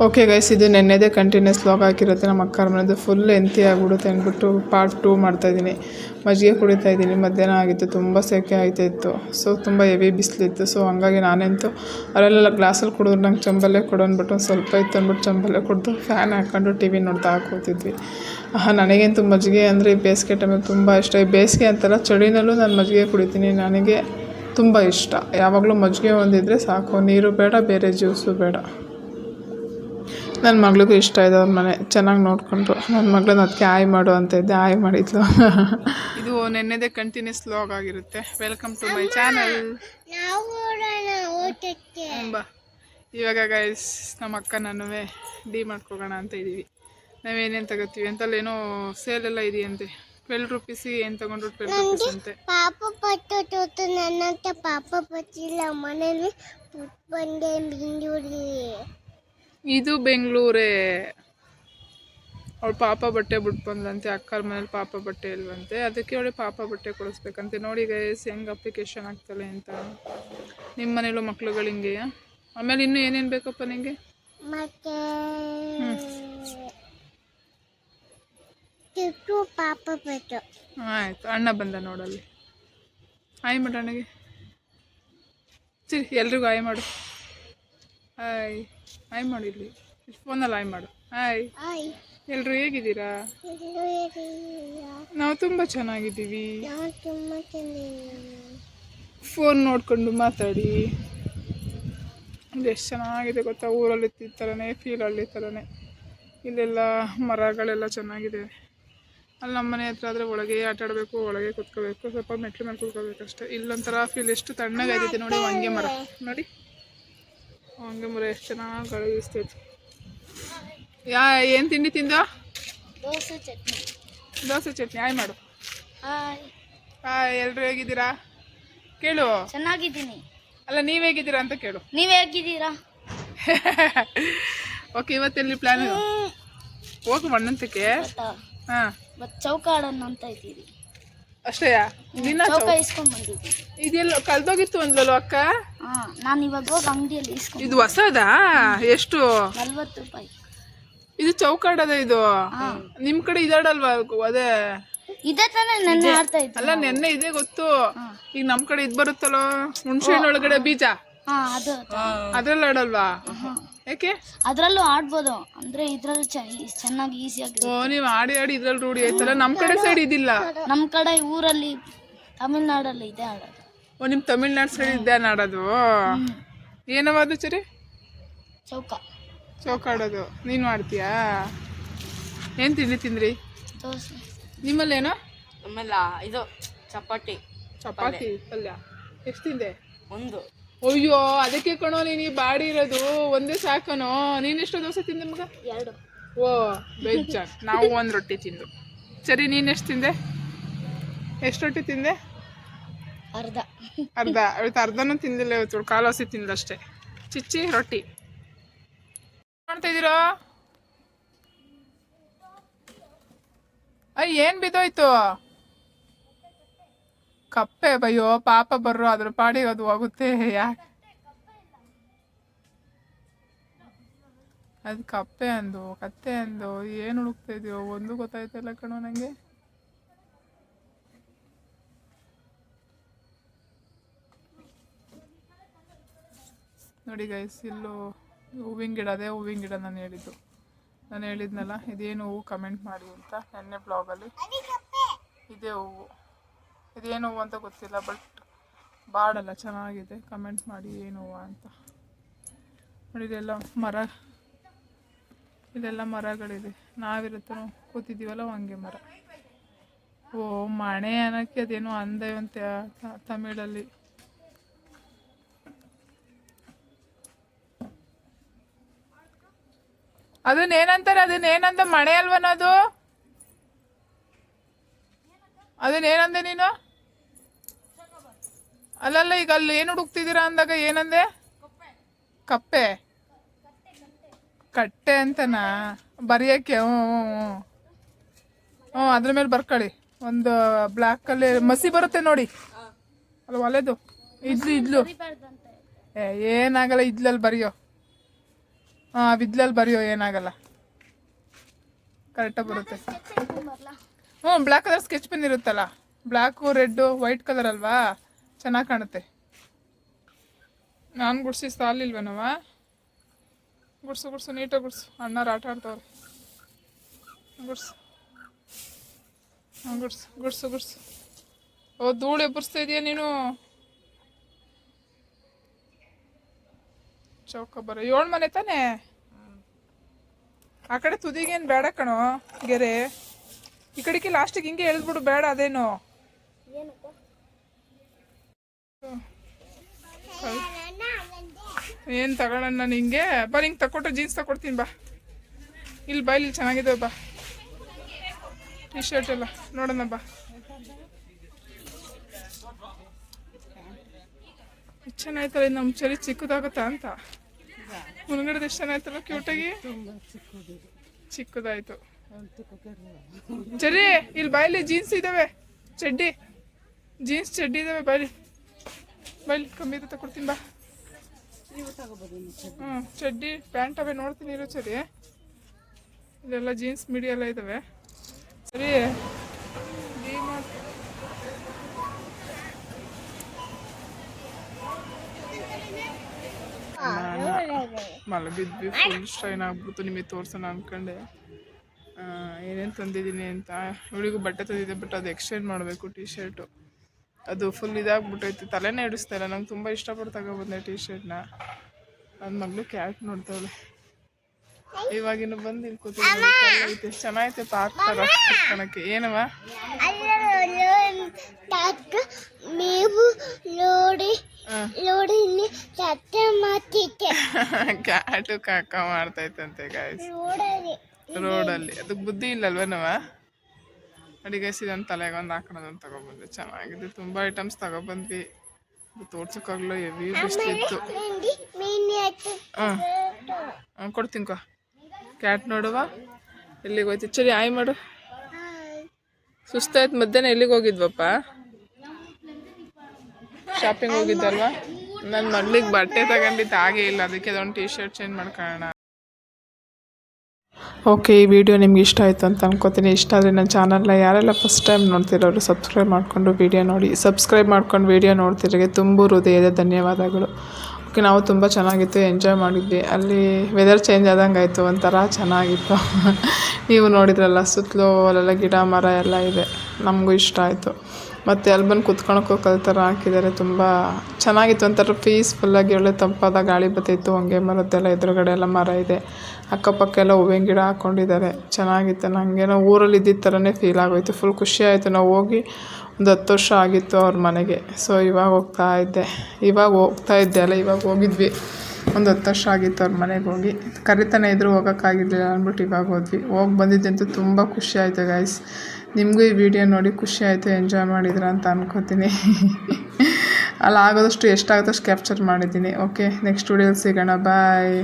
Okay guys, ಇದು ನೆನ್ನೆದೇ continues vlog ಹಾಕಿರುತ್ತೆ. ನಮ್ಮ ಅಕ್ಕರ ಮನೆದು ಫುಲ್ ಎಂತಿ ಆಗಿಬಿಡುತ್ತೆ ಅಂದ್ಬಿಟ್ಟು ಪಾರ್ಟ್ 2 ಮಾಡ್ತಾಯಿದ್ದೀನಿ. ಮಜ್ಜಿಗೆ ಕುಡಿತಾ ಇದ್ದೀನಿ. ಮಧ್ಯಾಹ್ನ ಆಗಿತ್ತು, ತುಂಬ ಸೆಕೆ ಆಗ್ತಾಯಿತ್ತು. ಸೊ ತುಂಬ ಹೆವಿ ಬಿಸಿಲಿತ್ತು. ಸೊ ಹಂಗಾಗಿ ನಾನಂತೂ ಅಲ್ಲೆಲ್ಲ ಗ್ಲಾಸಲ್ಲಿ ಕುಡಿದ್ರು ನಂಗೆ ಚಂಬಲ್ಲೇ ಕೊಡು ಅಂದ್ಬಿಟ್ಟು ಸ್ವಲ್ಪ ಇತ್ತು ಅಂದ್ಬಿಟ್ಟು ಚಂಬಲ್ಲೇ ಕುಡಿದು ಫ್ಯಾನ್ ಹಾಕ್ಕೊಂಡು ಟಿ ವಿ ನೋಡ್ತಾ ಕೂತಿದ್ವಿ. ನನಗಂತೂ ಮಜ್ಜಿಗೆ ಅಂದರೆ ಬೇಸಿಗೆ ಟೈಮಲ್ಲಿ ತುಂಬ ಇಷ್ಟ. ಈ ಬೇಸಿಗೆ ಅಂತಲ್ಲ, ಚಳಿನಲ್ಲೂ ನಾನು ಮಜ್ಜಿಗೆ ಕುಡಿತೀನಿ. ನನಗೆ ತುಂಬ ಇಷ್ಟ. ಯಾವಾಗಲೂ ಮಜ್ಜಿಗೆ ಒಂದಿದ್ರೆ ಸಾಕು, ನೀರು ಬೇಡ, ಬೇರೆ ಜ್ಯೂಸು ಬೇಡ. ನನ್ನ ಮಗಳಿಗೂ ಇಷ್ಟ ಇದೆ. ಅವ್ರ ಮನೆ ಚೆನ್ನಾಗಿ ನೋಡಿಕೊಂಡ್ರು. ನನ್ನ ಮಗಳನ್ನ ಅದಕ್ಕೆ ಆಯ್ ಮಾಡು ಅಂತ ಇದ್ದೆ, ಆಯ್ ಮಾಡಿದ್ಲು. ಇದು ನೆನ್ನೆದೇ ಕಂಟಿನ್ಯೂಸ್ ವ್ಲಾಗ್ ಆಗಿರುತ್ತೆ. Welcome to my channel. ಇವಾಗ ಗೈಸ್, ನಮ್ಮ ಅಕ್ಕ ನಾನು ಡಿ ಮಾಡ್ಕೋಗೋಣ ಅಂತ ಇದ್ದೀವಿ. ನಾವೇನೇನು ತಗೋತೀವಿ ಅಂತಲ್ಲ, ಏನೋ ಸೇಲೆಲ್ಲ ಇದೆಯಂತೆ. 12 ರೂಪೀಸಿಗೆ ಏನು ತೊಗೊಂಡ್ರು 12 ರೂಪೀಸ್ ಅಂತೆ. ಪಾಪ ಪಟ್ಟು ನನ್ನಂತ ಪಾಪ ಪಟ್ಟಿಲ್ಲ ಮನೇಲಿ ಬಂದೆ ಬೆಂಗಳೂರಿ. ಇದು ಬೆಂಗಳೂರೇ. ಅವಳು ಪಾಪ ಬಟ್ಟೆ ಬಿಟ್ಟು ಬಂದಂತೆ. ಅಕ್ಕರ ಮನೇಲಿ ಪಾಪ ಬಟ್ಟೆ ಇಲ್ವಂತೆ, ಅದಕ್ಕೆ ಅವಳಿಗೆ ಪಾಪ ಬಟ್ಟೆ ಕೊಡಿಸ್ಬೇಕಂತೆ. ನೋಡಿ ಗೈಸ್ ಹೆಂಗೆ ಅಪ್ಲಿಕೇಶನ್ ಆಗ್ತಲ್ಲ ಅಂತ. ನಿಮ್ಮ ಮನೇಲೂ ಮಕ್ಳುಗಳು ಹಿಂಗೆಯಾ? ಆಮೇಲೆ ಇನ್ನೂ ಏನೇನು ಬೇಕಪ್ಪ ನಿಂಗೆ? ಮತ್ತೆ ಪಾಪ ಬಟ್ಟೆ. ಆಯ್ತು, ಅಣ್ಣ ಬಂದ ನೋಡಲ್ಲಿ. ಆಯ್ ಮಾಡು ಅಣ್ಣಗೆ. ಸರಿ, ಎಲ್ರಿಗೂ ಆಯ್ ಮಾಡು. ಹಾಯ್ ಆಯ್ ಮಾಡು. ಇಲ್ಲಿ ಫೋನಲ್ಲಿ ಆಯ್ ಮಾಡು. ಹಾಯ್, ಎಲ್ಲರೂ ಹೇಗಿದ್ದೀರಾ? ನಾವು ತುಂಬ ಚೆನ್ನಾಗಿದ್ದೀವಿ. ಫೋನ್ ನೋಡಿಕೊಂಡು ಮಾತಾಡಿ. ಎಷ್ಟು ಚೆನ್ನಾಗಿದೆ ಗೊತ್ತಾ, ಊರಲ್ಲಿ ಥರನೇ ಫೀಲ್, ಹಳ್ಳಿ ಥರನೇ. ಇಲ್ಲೆಲ್ಲ ಮರಗಳೆಲ್ಲ ಚೆನ್ನಾಗಿದೆ. ಅಲ್ಲಿ ನಮ್ಮ ಮನೆ ಹತ್ರ ಆದರೆ ಒಳಗೆ ಆಟಾಡಬೇಕು, ಒಳಗೆ ಕುತ್ಕೋಬೇಕು, ಸ್ವಲ್ಪ ಮೆಟ್ಲು ಮೇಲೆ ಕುತ್ಕೋಬೇಕಷ್ಟೆ. ಇಲ್ಲೊಂಥರ ಫೀಲ್. ಎಷ್ಟು ತಣ್ಣಗಾಗೈತೆ ನೋಡಿ. ಹೊಂಗೆ ಮರ ನೋಡಿ, ಹೊಂಗೆ ಮರ ಎಷ್ಟು ಚೆನ್ನಾಗಿ ಗಾಳಿ ಬೀಸ್ತೈತೆ. ಏನು ತಿಂಡಿ ತಿಂದ? ದೋಸೆ ಚಟ್ನಿ. ದೋಸೆ ಚಟ್ನಿ. ಆಯ್ ಮಾಡು. ಹಾಯ್, ಎಲ್ಲರೂ ಹೇಗಿದ್ದೀರಾ ಕೇಳು. ಚೆನ್ನಾಗಿದ್ದೀನಿ. ಅಲ್ಲ, ನೀವು ಹೇಗಿದ್ದೀರಾ ಅಂತ ಕೇಳು. ನೀವು ಹೇಗಿದ್ದೀರಾ? ಓಕೆ, ಇವತ್ತೆಲ್ಲಿ ಪ್ಲ್ಯಾನ್? ಹೋಗು ಮಣ್ಣಂತಕ್ಕೆ. ಹಾಂ, ಚೌಕ ಆಡೋಣ ಅಂತ ಇದ್ದೀವಿ ಅಷ್ಟೇಯಾ? ನಿನ್ನ ಚೌಕ ಇಸ್ಕೊಂಡು ಬಂದಿದ್ದೀವಿ. ಇದೆಲ್ಲ ಕಳ್ದೋಗಿತ್ತು ಅಂದ್ಲಲ್ಲ ಅಕ್ಕ. ನಾನು ಇವಾಗ ಹೋಗಿ ಅಂಗಡಿಯಲ್ಲಿ ಇಸ್ಕೊಂಡು. ಇದು ಹೊಸದಾ? ಎಷ್ಟು? 40 ರೂಪಾಯಿ. ಇದು ಚೌಕಾಡದ ಇದು? ನಿಮ್ ಕಡೆ ಇದಾಡಲ್ವಾ? ಅದೇ ಇದೇ ತಾನೇ ನೆನ್ನೆ ಆಡ್ತಾ ಇತ್ತು. ಅಲ್ಲ, ನೆನ್ನೆ ಇದೆ ಗೊತ್ತು. ಈಗ ನಮ್ ಕಡೆ ಇದು ಬರುತ್ತಲ್ಲ, ಹುಣಸೆ ಹಣ್ಣು ಒಳಗಡೆ ಬೀಜ, ಅದ್ರಲ್ಲಿ ಆಡಲ್ವಾ? ಯಾಕೆ? ಅದ್ರಲ್ಲೂ ಆಡ್ಬೋದು, ಅಂದ್ರೆ ಇದ್ರಲ್ಲಿ ಚೆನ್ನಾಗಿ ಈಸಿಯಾಗಿ. ಓ, ನೀವು ಆಡಿ ಆಡಿ ಇದ್ರಲ್ಲಿ ರೂಢಿ ಆಯ್ತಲ್ಲ. ನಮ್ ಕಡೆ ಸೈಡ್ ಇದಿಲ್ಲ. ನಮ್ ಕಡೆ ಊರಲ್ಲಿ ತಮಿಳ್ನಾಡಲ್ಲಿ ಇದೆ ಆಡೋದು. ಓ, ನಿಮ್ ತಮಿಳ್ನಾಡು ಸೈಡ್ ಇದೆ ಆಡೋದು. ಏನವಾದು ಚರಿ? ಚೌಕ ಆಡೋದು. ನೀನು ಮಾಡ್ತೀಯಾ? ಏನು ತಿಂಡಿ ತಿಂದ್ರಿ? ದೋಸೆ. ನಿಮ್ಮಲ್ಲೇನೋ? ಆಮೇಲೆ ಇದು ಚಪಾತಿ ಪಲ್ಯ. ಎಷ್ಟು ತಿಂದೆ? 1. ಅಯ್ಯೋ, ಅದಕ್ಕೆ ಕಣೋ ನೀನು ಬಾಡಿ ಇರೋದು. ಒಂದೇ ಸಾಕನೋ. ನೀನೆಷ್ಟು ದೋಸೆ ತಿಂದೆ ಮಗ? 2. ಓ, ಬೇಜಾನ್. ನಾವು 1 ರೊಟ್ಟಿ ತಿಂದು. ಸರಿ, ನೀನೆಷ್ಟು ತಿಂದೆ? ಎಷ್ಟು ರೊಟ್ಟಿ ತಿಂದೆ? ಅರ್ಧ. ಇವತ್ತು ಅರ್ಧನೂ ತಿಂದಿಲ್ಲ. ಇವತ್ತು ಕಾಲು ಹಸಿ ತಿಂದಷ್ಟೇ. ಚಿಚ್ಚಿ ರೊಟ್ಟಿ ಮಾಡ್ತಾ ಇದ್ದೀರೋ? ಏನು ಬಿದ್ದೋಯ್ತು? ಕಪ್ಪೆ. ಬಯ್ಯೋ ಪಾಪ, ಬರ್ರೋ, ಅದ್ರ ಪಾಡಿಗೆ ಅದು ಹೋಗುತ್ತೆ. ಯಾಕೆ ಅದು ಕಪ್ಪೆ ಅಂದು ಕತ್ತೆ ಅಂದು ಏನು ಹುಡುಕ್ತಾ ಇದೆಯೋ ಒಂದು ಗೊತ್ತಾಯ್ತಲ್ಲ ಕಣೋ ನನಗೆ. ನೋಡಿ ಗೈಸ್, ಇಲ್ಲೂ ಹೂವಿನ ಗಿಡ. ಅದೇ ಹೂವಿನ ಗಿಡ ನಾನು ಹೇಳಿದ್ನಲ್ಲ, ಇದೇನು ಹೂವು ಕಮೆಂಟ್ ಮಾಡಿ ಅಂತ. ನೆನ್ನೆ ಬ್ಲಾಗಲ್ಲಿ ಇದೇ ಹೂವು. ಇದೇನು ಹೂವು ಅಂತ ಗೊತ್ತಿಲ್ಲ, ಬಟ್ ಬಾಡಲ್ಲ ಚೆನ್ನಾಗಿದೆ. ಕಮೆಂಟ್ ಮಾಡಿ ಏನು ಹೂವು ಅಂತ. ನೋಡಿ, ಇದೆಲ್ಲ ಮರಗಳಿದೆ. ನಾವಿರುತ್ತೋ ಕೂತಿದ್ದೀವಲ್ಲ, ಹಂಗೆ ಮರ. ಓ, ಮಣೆ ಅನ್ನೋಕ್ಕೆ ಅದೇನೋ ಅಂದವಂತೆ ತಮಿಳಲ್ಲಿ. ಅದನ್ನೇನಂತಾರೆ? ಅದನ್ನೇನಂದ? ಮಣೆ ಅಲ್ವನದು? ಅದನ್ನೇನಂದೆ ನೀನು? ಅಲ್ಲಲ್ಲ, ಈಗ ಅಲ್ಲಿ ಏನು ಹುಡುಕ್ತಿದ್ದೀರಾ ಅಂದಾಗ ಏನಂದೆ? ಕಪ್ಪೆ, ಕಟ್ಟೆ ಅಂತನಾ? ಬರೆಯೋಕ್ಕೆ? ಹ್ಞೂ ಅದ್ರ ಮೇಲೆ ಬರ್ಕೊಳ್ಳಿ. ಒಂದು ಬ್ಲ್ಯಾಕಲ್ಲಿ ಮಸಿ ಬರುತ್ತೆ ನೋಡಿ, ಅಲ್ಲ ಒಲೆದು. ಇದ್ಲು ಏನಾಗಲ್ಲ, ಇದ್ಲಲ್ಲಿ ಬರೆಯೋ. ಹಾಂ ಬಿದ್ಲಲ್ಲಿ ಬರೆಯೋ, ಏನಾಗಲ್ಲ, ಕರೆಕ್ಟಾಗಿ ಬರುತ್ತೆ. ಹ್ಞೂ ಬ್ಲ್ಯಾಕ್ ಕಲರ್ ಸ್ಕೆಚ್ ಪೆನ್ ಇರುತ್ತಲ್ಲ, ಬ್ಲ್ಯಾಕು ರೆಡ್ಡು ವೈಟ್ ಕಲರ್ ಅಲ್ವಾ, ಚೆನ್ನಾಗಿ ಕಾಣುತ್ತೆ. ನಾನು ಗುಡ್ಸಿ ಸಾಲಿಲ್ವೇನವ? ಗುಡ್ಸು ನೀಟಾಗಿ ಗುಡ್ಸು, ಅಣ್ಣಾರು ಆಟ ಆಡ್ತವ್ರೆ. ಗುಡ್ಸು ಗುಡ್ಸು. ಓ ಧೂಳು ಎಬ್ಬರಿಸ್ತಾ ಇದೆಯಾ ನೀನು? ಚೌಕ ಬರ 7 ಮನೆ ತಾನೇ? ಆ ಕಡೆ ತುದಿಗೇನು ಬೇಡ ಕಣೋ ಗೆರೆ, ಈ ಕಡೆಗೆ ಲಾಸ್ಟಿಗೆ ಹಿಂಗೆ ಎಳೆದ್ಬಿಡು, ಬೇಡ ಅದೇನು. ಏನು ತಗೊಳ್ಳೋಣ ನಾನು ಹಿಂಗೆ ಬರೀ ಹಿಂಗೆ ತಗೊಟ್ರೆ ಜೀನ್ಸ್ ತಗೊಡ್ತೀನಿ ಬಾ. ಇಲ್ಲಿ ಬಾ, ಇಲ್ಲಿ ಚೆನ್ನಾಗಿದೆ ಬಾ ಟಿ ಶರ್ಟ್ ಎಲ್ಲ ನೋಡೋಣ ಬಾ. ಎಷ್ಟು ಚೆನ್ನಾಯ್ತಲ್ಲ, ನಮ್ಮ ಚಳಿ ಚಿಕ್ಕದಾಗುತ್ತಾ ಅಂತ. ಮುನ್ಗಡೆದು ಎಷ್ಟು ಚೆನ್ನಾಯ್ತಲ್ಲ ಕ್ಯೂಟಾಗಿ, ಚಿಕ್ಕದಾಯ್ತು. ಸರಿ ಇಲ್ಲಿ ಬಾಯಲ್ಲಿ ಜೀನ್ಸ್ ಇದ್ದಾವೆ, ಜೀನ್ಸ್ ಚಡ್ಡಿ ಇದ್ದಾವೆ, ಬಾಯಲ್ಲಿ ಕಮ್ಮಿ ಇದೆ ತಗೊಡ್ತೀನಿ ಬಾ. ಚಡ್ಡಿ ಪ್ಯಾಂಟ್ ಅವೇ ನೋಡ್ತೀನಿ ಇರೋ ಸರಿ. ಇಲ್ಲೆಲ್ಲ ಜೀನ್ಸ್ ಮಿಡಿ ಎಲ್ಲ ಇದ್ದಾವೆ. ಸರಿ ಮಲಗಿದ್ವಿ, ಫುಲ್ ಸ್ಟ್ರೈನ್ ಆಗ್ಬಿಡ್ತು. ನಿಮಗೆ ತೋರ್ಸೋಣ ಅಂದ್ಕೊಂಡೆ ಏನೇನು ತಂದಿದ್ದೀನಿ ಅಂತ. ಇವಳಿಗೂ ಬಟ್ಟೆ ತಂದಿದ್ದೆ, ಬಟ್ ಅದು ಎಕ್ಸ್ಚೇಂಜ್ ಮಾಡಬೇಕು. ಟಿ ಶರ್ಟು ಅದು ಫುಲ್ ಇದಾಗ್ಬಿಟ್ಟೈತೆ, ತಲೆನೇ ಹಿಡಿಸ್ತಾ ಇಲ್ಲ. ನಂಗೆ ತುಂಬ ಇಷ್ಟಪಟ್ಟು ತಗೊಬಂದೆ ಟಿ ಶರ್ಟ್ನ. ನನ್ನ ಮಗಳು ಕ್ಯಾಟ್ ನೋಡ್ತಾವಳೆ. ಇವಾಗಿನ್ನು ಬಂದು ಇಲ್ಲಿ ಕೂತಿದ್ದೆ, ಚೆನ್ನಾಗೈತೆ ಪಾರ್ಕ್ ಥರ ಕಣಕ್ಕೆ. ಏನವ ಕ್ಯಾಟು ಕಾಕ ಮಾಡ್ತೈತಂತೆ ಗಾಯ್ಸ್ ರೋಡಲ್ಲಿ. ಅದಕ್ಕೆ ಬುದ್ಧಿ ಇಲ್ಲಲ್ವೇನವ? ಅಡಿ ಗೈಸ್ ಇದೊಂದು ತಲೆಗೆ ಒಂದು ಹಾಕೋಣದೊಂದು ತಗೊಬಂದೆ, ಚೆನ್ನಾಗಿದೆ. ತುಂಬ ಐಟಮ್ಸ್ ತಗೊಬಂದ್ವಿ, ತೋರ್ಸೋಕ್ಕಾಗಲೋ ಹೆವಿ ಬಿಸ್ಲಿತ್ತು. ಕೊಡ್ತೀನಿ ಕೋ. ಕ್ಯಾಟ್ ನೋಡುವ ಎಲ್ಲಿಗೆ ಹೋಯ್ತು. ಸರಿ ಆಯ್ ಮಾಡು. ಸುಸ್ತಾಯ್ತು. ಮಧ್ಯಾಹ್ನ ಎಲ್ಲಿಗೆ ಹೋಗಿದ್ವಪ್ಪ? ಶಾಪಿಂಗ್ ಹೋಗಿದ್ದಲ್ವ. ನನ್ನ ಮಗಳಿಗೆ ಬಟ್ಟೆ ತಗೊಂಡಿದ್ದು ಹಾಗೇ ಇಲ್ಲ, ಅದಕ್ಕೆ ಅದೊಂದು ಟಿ ಶರ್ಟ್ ಚೇಂಜ್ ಮಾಡ್ಕೊಳ್ಳೋಣ. ಓಕೆ, ಈ ವಿಡಿಯೋ ನಿಮ್ಗೆ ಇಷ್ಟ ಆಯಿತು ಅಂತ ಅನ್ಕೋತೀನಿ. ಇಷ್ಟ ಆದರೆ ನನ್ನ ಚಾನಲ್ನ ಯಾರೆಲ್ಲ ಫಸ್ಟ್ ಟೈಮ್ ನೋಡ್ತಿರೋರು ಸಬ್ಸ್ಕ್ರೈಬ್ ಮಾಡಿಕೊಂಡು ವಿಡಿಯೋ ನೋಡಿ. ಸಬ್ಸ್ಕ್ರೈಬ್ ಮಾಡ್ಕೊಂಡು ವಿಡಿಯೋ ನೋಡ್ತಿರೋರಿಗೆ ತುಂಬ ಹೃದಯದ ಧನ್ಯವಾದಗಳು. ಓಕೆ, ನಾವು ತುಂಬ ಚೆನ್ನಾಗಿತ್ತು, ಎಂಜಾಯ್ ಮಾಡಿದ್ವಿ. ಅಲ್ಲಿ ವೆದರ್ ಚೇಂಜ್ ಆದಂಗೆ ಆಯಿತು, ಒಂಥರ ಚೆನ್ನಾಗಿತ್ತು. ನೀವು ನೋಡಿದ್ರಲ್ಲ, ಸುತ್ತಲೂ ಅಲ್ಲೆಲ್ಲ ಗಿಡ ಮರ ಎಲ್ಲ ಇದೆ, ನಮಗೂ ಇಷ್ಟ ಆಯಿತು. ಮತ್ತು ಅಲ್ಲಿ ಬಂದು ಕುತ್ಕೊಳಕ್ಕೂ ಥರ ಹಾಕಿದ್ದಾರೆ, ತುಂಬ ಚೆನ್ನಾಗಿತ್ತು. ಒಂಥರ ಪೀಸ್ಫುಲ್ಲಾಗಿ ಒಳ್ಳೆ ತಂಪಾದ ಗಾಳಿ ಬರ್ತಿತ್ತು. ಹೊಂಗೆ ಮರದ್ದೆಲ್ಲ ಎದುರುಗಡೆ ಎಲ್ಲ ಮರ ಇದೆ, ಅಕ್ಕಪಕ್ಕ ಎಲ್ಲ ಹೂವಿನ ಗಿಡ ಹಾಕ್ಕೊಂಡಿದ್ದಾರೆ, ಚೆನ್ನಾಗಿತ್ತು. ನನಗೇನೋ ಊರಲ್ಲಿ ಇದ್ದಿದ್ದ ಥರನೇ ಫೀಲ್ ಆಗೋಯ್ತು. ಫುಲ್ ಖುಷಿ ಆಯಿತು. ನಾವು ಹೋಗಿ ಒಂದು 10 ವರ್ಷ ಆಗಿತ್ತು ಅವ್ರ ಮನೆಗೆ. ಸೊ ಇವಾಗ ಹೋಗ್ತಾ ಇದ್ದೆ ಅಲ್ಲ, ಇವಾಗ ಹೋಗಿದ್ವಿ. ಒಂದು 10 ವರ್ಷ ಆಗಿತ್ತು ಅವ್ರ ಮನೆಗೆ ಹೋಗಿ. ಕರಿತಾನೆ ಇದ್ದರೂ ಹೋಗೋಕ್ಕಾಗಿರಲಿಲ್ಲ ಅಂದ್ಬಿಟ್ಟು ಇವಾಗ ಹೋಗಿ ಬಂದಿದ್ದಂತೂ ತುಂಬ ಖುಷಿ ಆಯಿತು ಗೈಸ್. ನಿಮಗೂ ಈ ವಿಡಿಯೋ ನೋಡಿ ಖುಷಿ ಆಯಿತು, ಎಂಜಾಯ್ ಮಾಡಿದ್ರ ಅಂತ ಅನ್ಕೋತೀನಿ. ಅಲ್ಲಿ ಆಗೋದಷ್ಟು ಎಷ್ಟಾಗುತ್ತೋ ಅಷ್ಟು ಕ್ಯಾಪ್ಚರ್ ಮಾಡಿದ್ದೀನಿ. ಓಕೆ, ನೆಕ್ಸ್ಟ್ ವಿಡಿಯೋಲಿ ಸಿಗೋಣ. ಬಾಯ್.